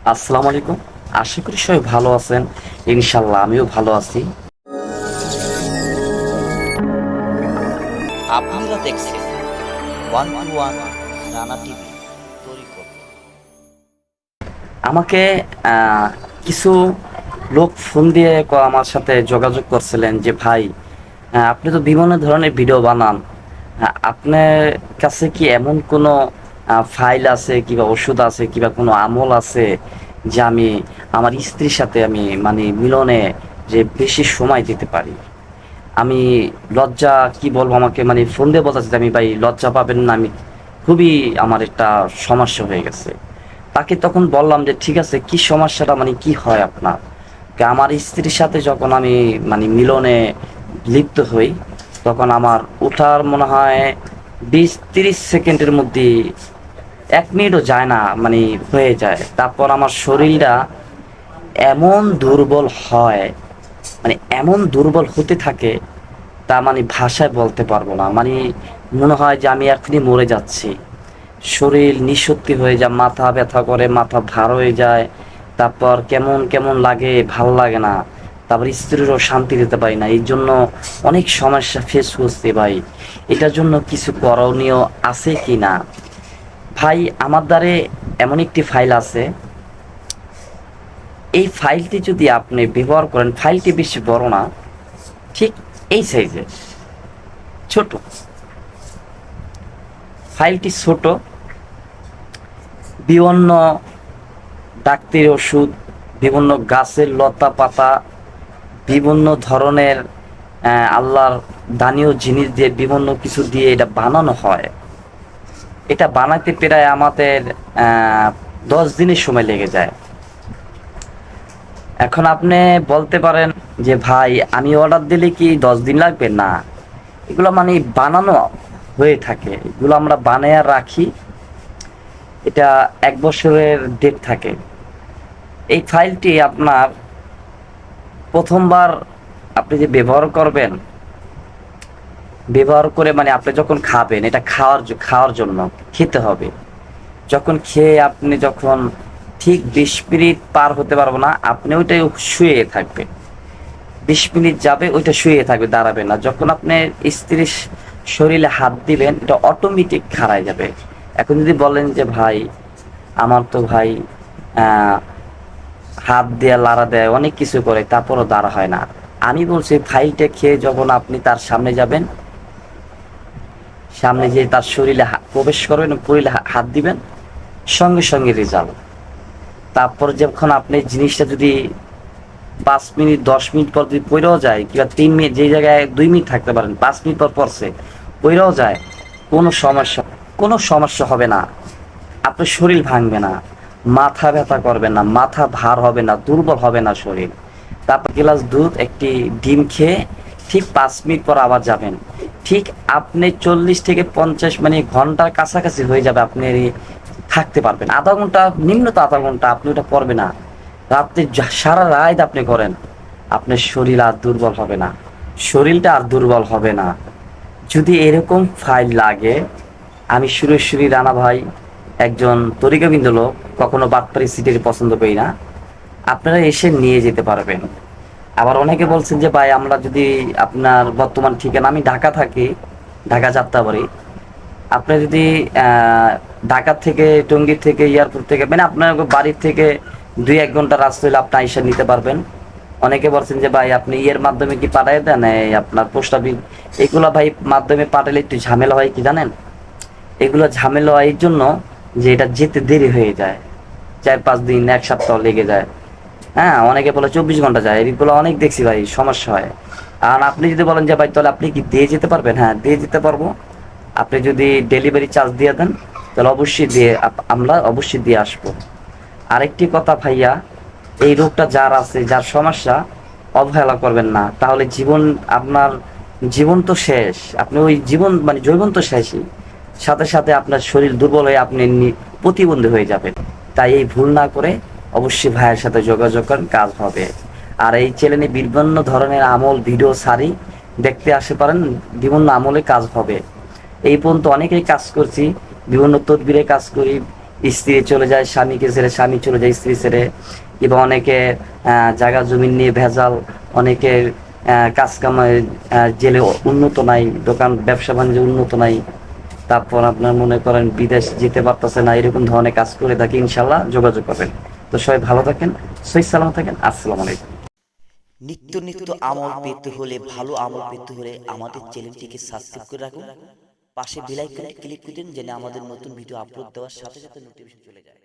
আসসালামু আলাইকুম। আশা করি সবাই ভালো আছেন। ইনশাল্লাহ আমিও ভালো আছি। আপনারা দেখছেন one two one Rana TV তরিকত। আমাকে কিছু লোক ফোন দিয়ে আমার সাথে যোগাযোগ করছিলেন যে ভাই, আপনি তো বিভিন্ন ধরনের ভিডিও বানান। আপনার কাছে কি এমন কোনো ফাইল আছে কিংবা ওষুধ আছে কিংবা কোনো আমল আছে যে আমি আমার স্ত্রীর সাথে আমি মানে মিলনে যে বেশি সময় দিতে পারি? আমি লজ্জা কি বলবো, আমাকে মানে ফোন দিয়ে বলতেছে যে আমি ভাই লজ্জা পাবেন না, আমি খুবই আমার একটা সমস্যা হয়ে গেছে। তাকে তখন বললাম যে ঠিক আছে, কি সমস্যাটা মানে কি হয় আপনার? আমার স্ত্রীর সাথে যখন আমি মানে মিলনে লিপ্ত হই, তখন আমার ওঠার মনে হয় 20-30 সেকেন্ডের মধ্যে, 1 মিনিটও যায় না মানে হয়ে যায়। তারপর আমার শরীরটা এমন দুর্বল হয়, মানে এমন দুর্বল হতে থাকে, তা মানে ভাষায় বলতে পারবো না। মানে মনে হয় যে আমি এখনই মরে যাচ্ছি। শরীর নিঃশক্তি হয়ে যায়, মাথা ব্যথা করে, মাথা ভার হয়ে যায়। তারপর কেমন কেমন লাগে, ভাল লাগে না। তারপর স্ত্রীরও শান্তি দিতে পারি না। এই জন্য অনেক সমস্যা ফেস করছি ভাই। এটার জন্য কিছু করণীয় আছে কি না ভাই? আমার দ্বারে এমন একটি ফাইল আছে। এই ফাইলটি যদি আপনি ব্যবহার করেন, ফাইলটি বেশি বড় না, ঠিক এই সাইজের, ছোট। ফাইলটি ছোট। বিভিন্ন ডাক্তারি ওষুধ, বিভিন্ন গাছের লতা পাতা, বিভিন্ন ধরনের আল্লাহর দানীয় জিনিস দিয়ে, বিভিন্ন কিছু দিয়ে এটা বানানো হয়। এটা বানাতে প্রায় আমাদের 10 দিনের সময় লেগে যায়। এখন আপনি বলতে পারেন যে ভাই আমি অর্ডার দিলে কি 10 দিন লাগবে? না, এগুলো মানে বানানো হয়ে থাকে, এগুলো আমরা বানিয়ে রাখি। এটা 1 বছরের ডেট থাকে। এই ফাইলটি আপনার প্রথমবার আপনি যে ব্যবহার করবেন, ব্যবহার করে মানে আপনি যখন খাবেন, এটা খাওয়ার জন্য খেতে হবে। যখন খেয়ে আপনি যখন ঠিক 20 মিনিট পার হতে পারবো না, আপনি ওইটাই শুয়ে থাকবে। 20 মিনিট যাবে, ওইটা শুয়ে থাকবে, দাঁড়াবে না। যখন আপনি স্ত্রীর শরীরে হাত দিবেন, এটা অটোমেটিক খাড়ায় যাবে। এখন যদি বলেন যে ভাই আমার তো ভাই আহ হাত দেয়া লাড়া দেয়, অনেক কিছু করে, তারপরও দাঁড়া হয় না। আমি বলছি ফাইলটা খেয়ে যখন আপনি তার সামনে যাবেন, সামনে যে তার শরীরে প্রবেশ করবেন, শরীরে হাত দিবেন, সঙ্গে সঙ্গে রেজাল্ট। তারপর যখন আপনি জিনিসটা যদি 5 মিনিট 10 মিনিট পর যদি পড়েও যায়, কিংবা 3 মিনিট, যে জায়গায় 2 মিনিট থাকতে পারেন, 5 মিনিট পর পড়ছে পড়েও যায়, কোনো সমস্যা কোনো সমস্যা হবে না। আপনার শরীর ভাঙবে না, মাথা ব্যথা করবে না, মাথা ভার হবে না, দুর্বল হবে না শরীর। তারপর গ্লাস দুধ, একটি ডিম খেয়ে ঠিক 5 মিনিট পর আবার যাবেন। ঠিক আপনি 40 থেকে 50 মানে ঘন্টার কাছাকাছি হয়ে যাবে, আপনি থাকতে পারবেন। আধা ঘন্টা, নিম্নত আধা ঘন্টা আপনি ওটা করবে না। রাত্রে সারা রাত আপনি করেন, আপনার শরীর আর দুর্বল হবে না, শরীরটা আর দুর্বল হবে না। যদি এরকম ফাইল লাগে, আমি সুরেশ্বরী রানা ভাই, একজন তরিকাবিন্দ লোক, কখনো বাটপারি সিটির পছন্দ করি না। আপনারা এসে নিয়ে যেতে পারবেন। আবার অনেকে বলছেন যে ভাই আমরা যদি আপনার বর্তমান ঠিকানা, আমি ঢাকা থাকি, ঢাকা যাত্রাবাড়ি। আপনি যদি ঢাকা থেকে, টঙ্গী থেকে, এয়ারপোর্ট থেকে, মানে আপনার বাড়ির থেকে 2-1 ঘন্টা রাস্তা হলে আপনি এসে নিতে পারবেন। অনেকে বলছেন যে ভাই আপনি ইয়ের মাধ্যমে কি পাঠিয়ে দেন, এই আপনার পোস্ট অফিস, এগুলো ভাই মাধ্যমে পাঠালে একটু ঝামেলা হয়, কি জানেন? এগুলো ঝামেলা হয় এই জন্য যে এটা যেতে দেরি হয়ে যায়, 4-5 দিন, 1 সপ্তাহ লেগে যায়। হ্যাঁ, অনেকে বলে 24 ঘন্টা যায়, এগুলো অনেক দেখছি ভাই, সমস্যা হয়। আর আপনি যদি বলেন যে ভাই তাহলে আপনি কি দিয়ে যেতে পারবেন, হ্যাঁ দিয়ে যেতে পারবো। আপনি যদি ডেলিভারি চার্জ দিয়ে দেন, তাহলে অবশ্যই দিয়ে, আমরা অবশ্যই দিয়ে আসবো। আরেকটি কথা ভাইয়া, এই রোগটা যার আছে, যার সমস্যা, অবহেলা করবেন না, তাহলে জীবন আপনার, জীবন তো শেষ। আপনি ওই জীবন মানে জৈবন তো শেষই, সাথে সাথে আপনার শরীর দুর্বল হয়ে আপনি প্রতিবন্ধী হয়ে যাবেন। তাই এই ভুল না করে অবশ্যই ভাইয়ের সাথে যোগাযোগ করেন, কাজ হবে। আর এই চ্যানেলে বিভিন্ন ধরনের আমল ভিডিও সারি দেখতে আসতে পারেন, বিভিন্ন আমলে কাজ হবে। এই পর্যন্ত অনেকেই কাজ করছি, বিভিন্ন তদবিরে কাজ করি, স্ত্রী চলে যায় স্বামীকে ছেড়ে, স্বামী চলে যায় স্ত্রী ছেড়ে, কিংবা অনেকে জায়গা জমি নিয়ে ভেজাল, অনেকের কাজ কামায় জেলে উন্নত নাই, দোকান ব্যবসা বাণিজ্য উন্নত নাই, তারপর আপনার মনে করেন বিদেশ যেতে পারতেছে না, এরকম ধরনের কাজ করে থাকি, ইনশাল্লাহ যোগাযোগ করবেন। তো সবাই ভালো থাকেন, সহি সালাম থাকেন। আসসালামু আলাইকুম। নিত্য নিত্য আমল পেতে হলে, ভালো আমল পেতে হলে আমাদের চ্যানেলটিকে সাবস্ক্রাইব করে রাখুন, পাশে বেল আইকনে ক্লিক করে দিন যেন আমাদের নতুন ভিডিও আপলোড দেওয়ার সাথে সাথে নোটিফিকেশন চলে যায়।